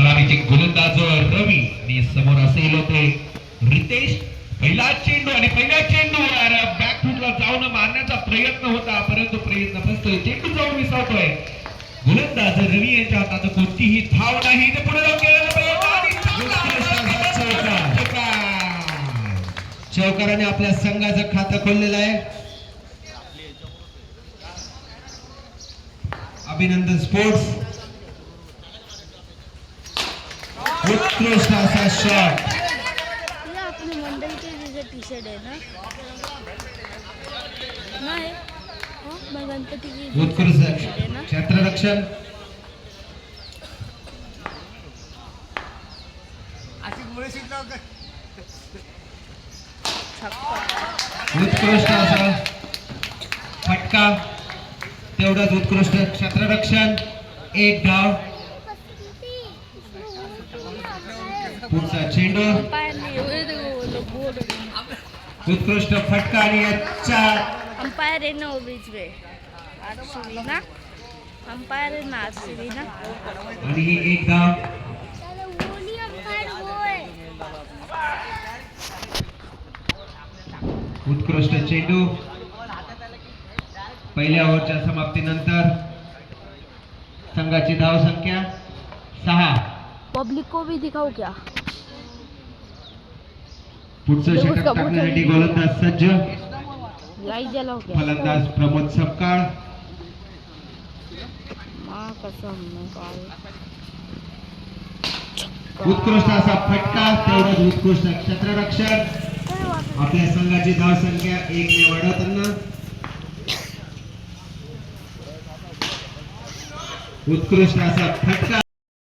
सलामीचे गोलंदाज रवी आणि समोर असेल होते रितेश. पहिला चेंडू आणि पहिल्या चेंडूवर बॅकफुटला जाऊन मारण्याचा प्रयत्न होता, परंतु प्रयत्न फसतोय. चेंडू जाऊन विसावतोय. गोलंदाज रवी यांच्या हातात कोणतीही धाव नाही. ते पुढे जाऊन गेलेला प्रयत्न आणि चौकाराने आपल्या संघाचं खातं खोललेलं आहे. अभिनंदन स्पोर्ट्स. उत्कृष्ट असा शॉट. अपने मंडल के जैसे टी शर्ट है ना है मैं गणपति की उत्कृष्ट क्षेत्ररक्षण. उत्कृष्ट असा फटका. तेवढंच उत्कृष्ट क्षेत्ररक्षण. एक धाव. पुढचा चेंडू. उत्कृष्ट फटका आणि याचा अंपायर है ना वो बीच में आरसीबी ना अंपायर है ना आरसीबी ना आणि ही एक धाव. उत्कृष्ट चेंडू. पहिल्या ओव्हरच्या समाप्तीनंतर संघाची धाव संख्या 6. पब्लिक को भी दिखाओ क्या. पुढचं षटक टाकण्यासाठी गोलंदाज सज्ज. लाइट जलाओ क्या. फलंदाज प्रमोद सपकाळ. मां कसम मैं काल उत्कृष्ट असा फटका. तेवढंच उत्कृष्ट क्षेत्ररक्षण. आपल्या संघाची धाव संख्या 1 ने वाढवताना उत्कृष्ट असा फटका.